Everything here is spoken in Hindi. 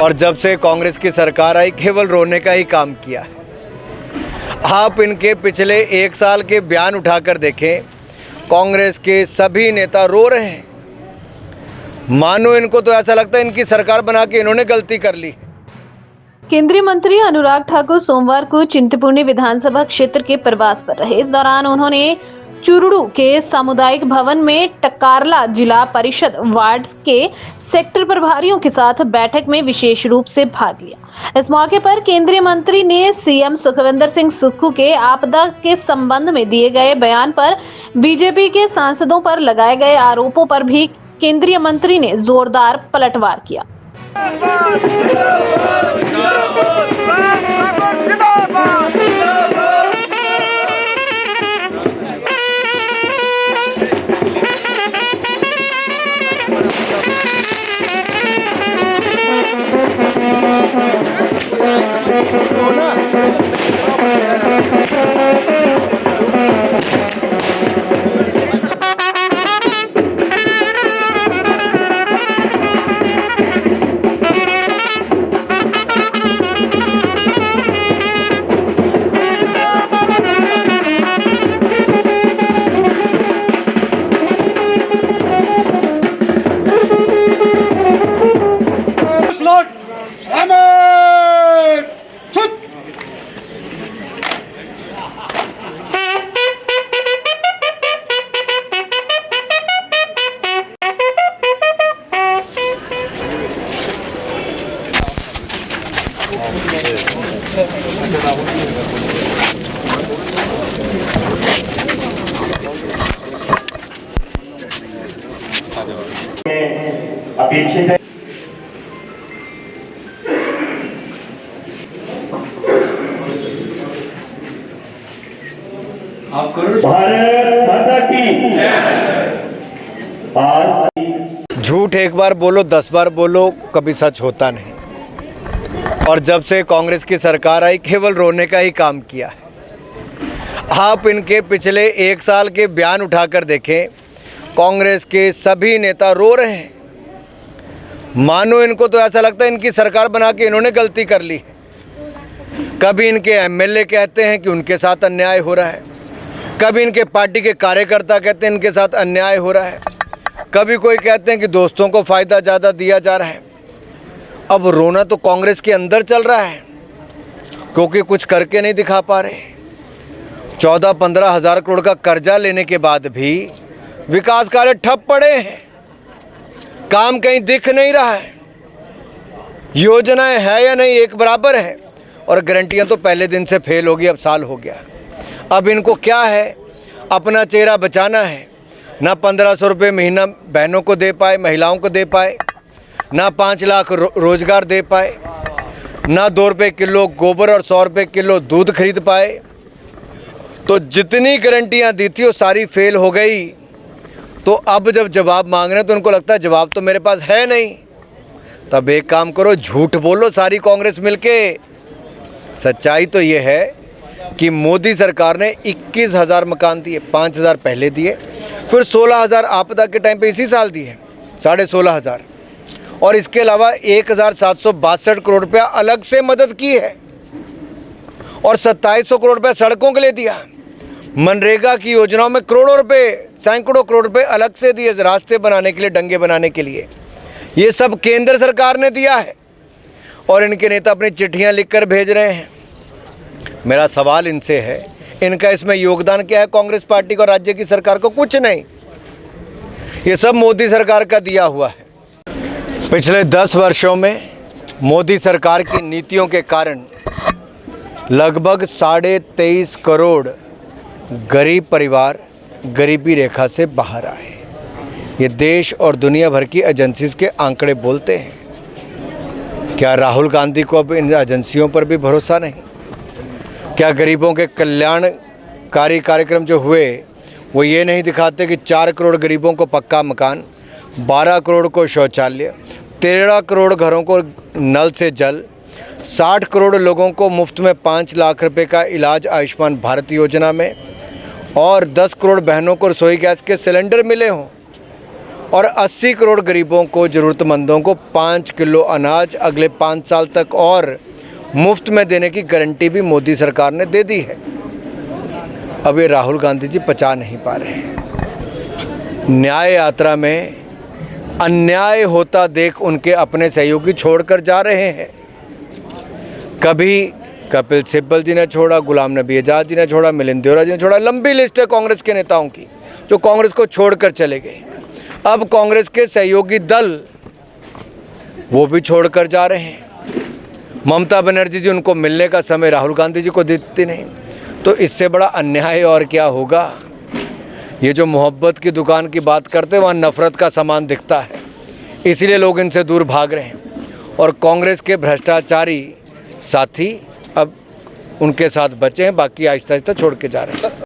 और जब से कांग्रेस की सरकार आई केवल रोने का ही काम किया है। आप इनके पिछले 1 साल के बयान उठाकर देखें, कांग्रेस के सभी नेता रो रहे हैं। मानो इनको तो ऐसा लगता है इनकी सरकार बना के इन्होंने गलती कर ली। केंद्रीय मंत्री अनुराग ठाकुर सोमवार को चिंतपूर्णी विधानसभा क्षेत्र के प्रवास पर रहे। इस दौरान उन्होंने चुरुड़ू के सामुदायिक भवन में टकारला जिला परिषद वार्ड के सेक्टर प्रभारियों के साथ बैठक में विशेष रूप से भाग लिया। इस मौके पर केंद्रीय मंत्री ने सीएम सुखविंदर सिंह सुक्खू के आपदा के संबंध में दिए गए बयान पर बीजेपी के सांसदों पर लगाए गए आरोपों पर भी केंद्रीय मंत्री ने जोरदार पलटवार किया। अपेक्षित है। आप करो। भारत माता की। आज झूठ एक बार बोलो 10 बार बोलो कभी सच होता नहीं। और जब से कांग्रेस की सरकार आई केवल रोने का ही काम किया है। आप इनके पिछले 1 साल के बयान उठाकर देखें, कांग्रेस के सभी नेता रो रहे हैं। मानो इनको तो ऐसा लगता है इनकी सरकार बना के इन्होंने गलती कर ली है। कभी इनके एमएलए कहते हैं कि उनके साथ अन्याय हो रहा है, कभी इनके पार्टी के कार्यकर्ता कहते हैं इनके साथ अन्याय हो रहा है, कभी कोई कहते हैं कि दोस्तों को फ़ायदा ज़्यादा दिया जा रहा है। अब रोना तो कांग्रेस के अंदर चल रहा है क्योंकि कुछ करके नहीं दिखा पा रहे। 14-15 हज़ार करोड़ का कर्जा लेने के बाद भी विकास कार्य ठप पड़े हैं, काम कहीं दिख नहीं रहा है, योजनाएं है या नहीं एक बराबर है, और गारंटियां तो पहले दिन से फेल हो गई, अब साल हो गया। अब इनको क्या है, अपना चेहरा बचाना है। ना 1500 रुपये महीना बहनों को दे पाए, महिलाओं को दे पाए, ना 5 लाख रोजगार दे पाए, ना 2 रुपये किलो गोबर और 100 रुपये किलो दूध खरीद पाए। तो जितनी गारंटियां दी थी वो सारी फेल हो गई। तो अब जब जवाब मांग रहे हैं तो उनको लगता है जवाब तो मेरे पास है नहीं। तब एक काम करो, झूठ बोलो सारी कांग्रेस मिलके। सच्चाई तो ये है कि मोदी सरकार ने 21,000 मकान दिए, 5,000 पहले दिए, फिर 16,000 आपदा के टाइम पे इसी साल दिए, 16,500, और इसके अलावा 1,762 करोड़ रुपया अलग से मदद की है, और 2700 करोड़ रुपया सड़कों के लिए दिया। मनरेगा की योजनाओं में करोड़ों रुपए, सैकड़ों करोड़ रुपए अलग से दिए रास्ते बनाने के लिए, डंगे बनाने के लिए। ये सब केंद्र सरकार ने दिया है और इनके नेता अपनी चिट्ठियां लिखकर भेज रहे हैं। मेरा सवाल इनसे है, इनका इसमें योगदान क्या है कांग्रेस पार्टी को, राज्य की सरकार को? कुछ नहीं, ये सब मोदी सरकार का दिया हुआ है। पिछले 10 वर्षों में मोदी सरकार की नीतियों के कारण लगभग 23.5 करोड़ गरीब परिवार गरीबी रेखा से बाहर आए। ये देश और दुनिया भर की एजेंसीज के आंकड़े बोलते हैं। क्या राहुल गांधी को अब इन एजेंसियों पर भी भरोसा नहीं? क्या गरीबों के कल्याणकारी कार्यक्रम जो हुए वो ये नहीं दिखाते कि 4 करोड़ गरीबों को पक्का मकान, 12 करोड़ को शौचालय, 13 करोड़ घरों को नल से जल, 60 करोड़ लोगों को मुफ्त में 5 लाख रुपए का इलाज आयुष्मान भारत योजना में, और 10 करोड़ बहनों को रसोई गैस के सिलेंडर मिले हों। और 80 करोड़ गरीबों को, ज़रूरतमंदों को 5 किलो अनाज अगले 5 साल तक और मुफ्त में देने की गारंटी भी मोदी सरकार ने दे दी है। अब ये राहुल गांधी जी पचा नहीं पा रहे हैं। न्याय यात्रा में अन्याय होता देख उनके अपने सहयोगी छोड़कर जा रहे हैं। कभी कपिल सिब्बल जी ने छोड़ा, गुलाम नबी आज़ाद जी ने छोड़ा, मिलिंद देवरा जी ने छोड़ा। लंबी लिस्ट है कांग्रेस के नेताओं की जो कांग्रेस को छोड़कर चले गए। अब कांग्रेस के सहयोगी दल वो भी छोड़कर जा रहे हैं। ममता बनर्जी जी, उनको मिलने का समय राहुल गांधी जी को देती नहीं। तो इससे बड़ा अन्याय और क्या होगा। ये जो मोहब्बत की दुकान की बात करते हैं, वहाँ नफ़रत का सामान दिखता है, इसीलिए लोग इनसे दूर भाग रहे हैं। और कांग्रेस के भ्रष्टाचारी साथी अब उनके साथ बचे हैं, बाकी आहिस्ता आहिस्ता छोड़ के जा रहे हैं।